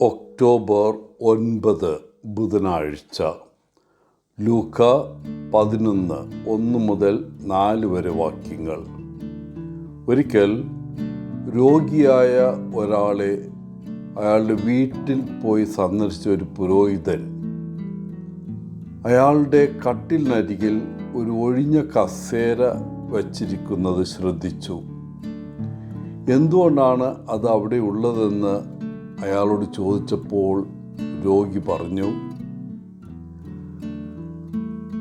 October 9 ബുധനാഴ്ച. ലൂക്ക 11:1-4 വരെ വാക്യങ്ങൾ. ഒരിക്കൽ രോഗിയായ ഒരാളെ അയാളുടെ വീട്ടിൽ പോയി സന്ദർശിച്ച ഒരു പുരോഹിതൻ അയാളുടെ കട്ടിലിനരികിൽ ഒരു ഒഴിഞ്ഞ കസേര വച്ചിരിക്കുന്നത് ശ്രദ്ധിച്ചു. എന്തുകൊണ്ടാണ് അത് അവിടെ ഉള്ളതെന്ന് അയാളോട് ചോദിച്ചപ്പോൾ രോഗി പറഞ്ഞു,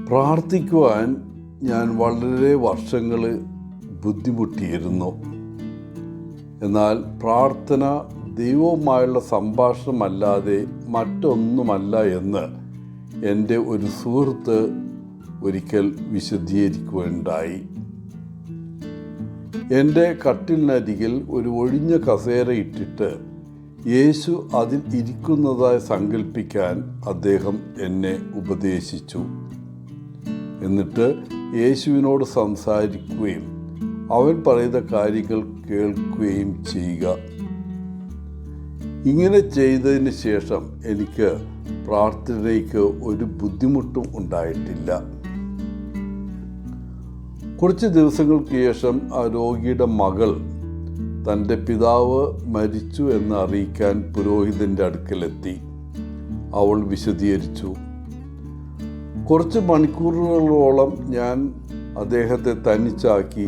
പ്രാർത്ഥിക്കുവാൻ ഞാൻ വളരെ വർഷങ്ങൾ ബുദ്ധിമുട്ടിയിരുന്നു. എന്നാൽ പ്രാർത്ഥന ദൈവവുമായുള്ള സംഭാഷണമല്ലാതെ മറ്റൊന്നുമല്ല എന്ന് എൻ്റെ ഒരു സുഹൃത്ത് ഒരിക്കൽ വിശദീകരിക്കുകയുണ്ടായി. എൻ്റെ കട്ടിലിനരികിൽ ഒരു ഒഴിഞ്ഞ കസേര ഇട്ടിട്ട് യേശു അതിൽ ഇരിക്കുന്നതായി സങ്കല്പിക്കാൻ അദ്ദേഹം എന്നെ ഉപദേശിച്ചു. എന്നിട്ട് യേശുവിനോട് സംസാരിക്കുകയും അവൻ പറയുന്ന കാര്യങ്ങൾ കേൾക്കുകയും ചെയ്യുക. ഇങ്ങനെ ചെയ്തതിന് ശേഷം എനിക്ക് പ്രാർത്ഥനയ്ക്ക് ഒരു ബുദ്ധിമുട്ടും ഉണ്ടായിട്ടില്ല. കുറച്ച് ദിവസങ്ങൾക്ക് ശേഷം ആ രോഗിയുടെ മകൾ തൻ്റെ പിതാവ് മരിച്ചു എന്ന് അറിയിക്കാൻ പുരോഹിതൻ്റെ അടുക്കലെത്തി. അവൾ വിശദീകരിച്ചു, കുറച്ച് മണിക്കൂറുകളോളം ഞാൻ അദ്ദേഹത്തെ തനിച്ചാക്കി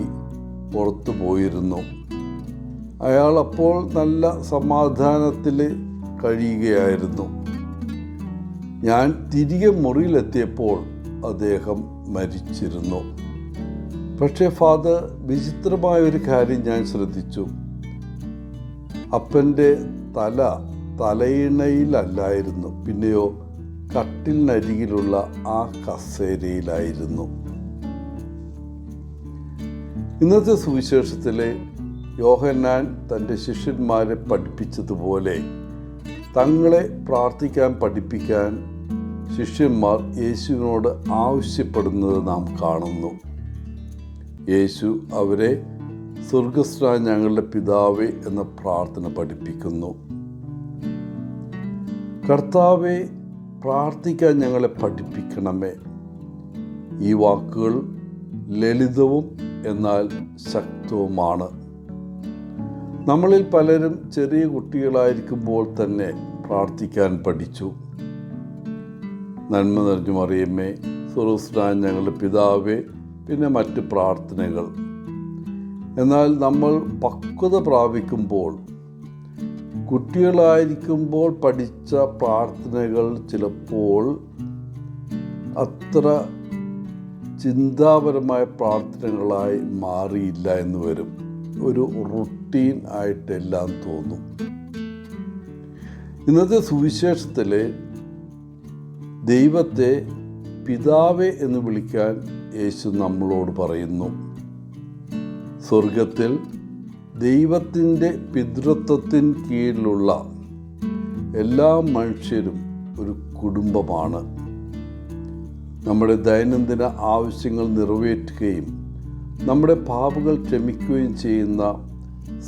പുറത്തു പോയിരുന്നു. അയാൾ അപ്പോൾ നല്ല സമാധാനത്തിൽ കഴിയുകയായിരുന്നു. ഞാൻ തിരികെ മുറിയിലെത്തിയപ്പോൾ അദ്ദേഹം മരിച്ചിരുന്നു. പക്ഷേ ഫാദർ, വിചിത്രമായൊരു കാര്യം ഞാൻ ശ്രദ്ധിച്ചു. അപ്പൻ്റെ തലയിണയിലല്ലായിരുന്നു, പിന്നെയോ കട്ടിലിനരികിലുള്ള ആ കസേരയിലായിരുന്നു. ഇന്നത്തെ സുവിശേഷത്തിലെ യോഹന്നാൻ തൻ്റെ ശിഷ്യന്മാരെ പഠിപ്പിച്ചതുപോലെ തങ്ങളെ പ്രാർത്ഥിക്കാൻ പഠിപ്പിക്കാൻ ശിഷ്യന്മാർ യേശുവിനോട് ആവശ്യപ്പെടുന്നത് നാം കാണുന്നു. യേശു അവരെ സ്വർഗസ്ഥനായ ഞങ്ങളുടെ പിതാവേ എന്ന പ്രാർത്ഥന പഠിപ്പിക്കുന്നു. കർത്താവേ, പ്രാർത്ഥിക്കാൻ ഞങ്ങളെ പഠിപ്പിക്കണമേ. ഈ വാക്കുകൾ ലളിതവും എന്നാൽ ശക്തവുമാണ്. നമ്മളിൽ പലരും ചെറിയ കുട്ടികളായിരിക്കുമ്പോൾ തന്നെ പ്രാർത്ഥിക്കാൻ പഠിച്ചു. നന്മ നിറഞ്ഞു മറിയമേ, സ്വർഗസ്ഥനായ ഞങ്ങളുടെ പിതാവേ, പിന്നെ മറ്റ് പ്രാർത്ഥനകൾ. എന്നാൽ നമ്മൾ പക്വത പ്രാപിക്കുമ്പോൾ, കുട്ടികളായിരിക്കുമ്പോൾ പഠിച്ച പ്രാർത്ഥനകൾ ചിലപ്പോൾ അത്ര ചിന്താപരമായ പ്രാർത്ഥനകളായി മാറിയില്ല എന്ന് വരും. ഒരു റുട്ടീൻ ആയിട്ടെല്ലാം തോന്നും. ഇന്നത്തെ സുവിശേഷത്തിലെ ദൈവത്തെ പിതാവേ എന്ന് വിളിക്കാൻ യേശു നമ്മളോട് പറയുന്നു. സ്വർഗത്തിൽ ദൈവത്തിൻ്റെ പിതൃത്വത്തിന് കീഴിലുള്ള എല്ലാ മനുഷ്യരും ഒരു കുടുംബമാണ്. നമ്മുടെ ദൈനംദിന ആവശ്യങ്ങൾ നിറവേറ്റുകയും നമ്മുടെ പാപങ്ങൾ ക്ഷമിക്കുകയും ചെയ്യുന്ന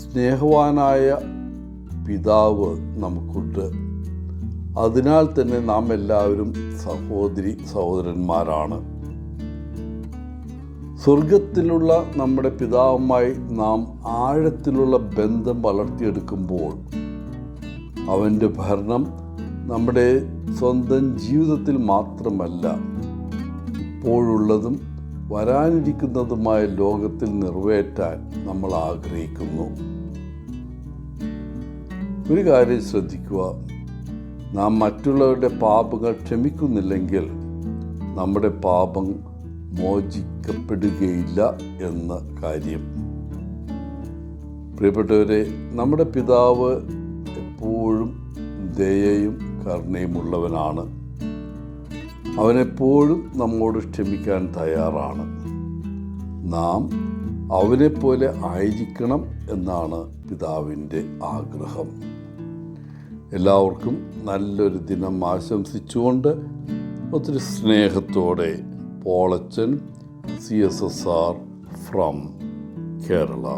സ്നേഹവാനായ പിതാവ് നമുക്കുണ്ട്. അതിനാൽ തന്നെ നാം എല്ലാവരും സഹോദരന്മാരാണ്. സ്വർഗത്തിലുള്ള നമ്മുടെ പിതാവുമായി നാം ആഴത്തിലുള്ള ബന്ധം വളർത്തിയെടുക്കുമ്പോൾ അവൻ്റെ ഭരണം നമ്മുടെ സ്വന്തം ജീവിതത്തിൽ മാത്രമല്ല, ഇപ്പോഴുള്ളതും വരാനിരിക്കുന്നതുമായ ലോകത്തിൽ നിറവേറ്റാൻ നമ്മൾ ആഗ്രഹിക്കുന്നു. ഒരു കാര്യം ശ്രദ്ധിക്കുക, നാം മറ്റുള്ളവരുടെ പാപങ്ങൾ ക്ഷമിക്കുന്നില്ലെങ്കിൽ നമ്മുടെ പാപം മോചിക്കപ്പെടുകയില്ല എന്ന കാര്യം. പ്രിയപ്പെട്ടവരെ, നമ്മുടെ പിതാവ് എപ്പോഴും ദയയും കരുണയുമുള്ളവനാണ്. അവനെപ്പോഴും നമ്മോട് ക്ഷമിക്കാൻ തയ്യാറാണ്. നാം അവനെപ്പോലെ ആയിരിക്കണം എന്നാണ് പിതാവിൻ്റെ ആഗ്രഹം. എല്ലാവർക്കും നല്ലൊരു ദിനം ആശംസിച്ചുകൊണ്ട് ഒത്തിരി സ്നേഹത്തോടെ പോളച്ചൻ, CSSR from Kerala.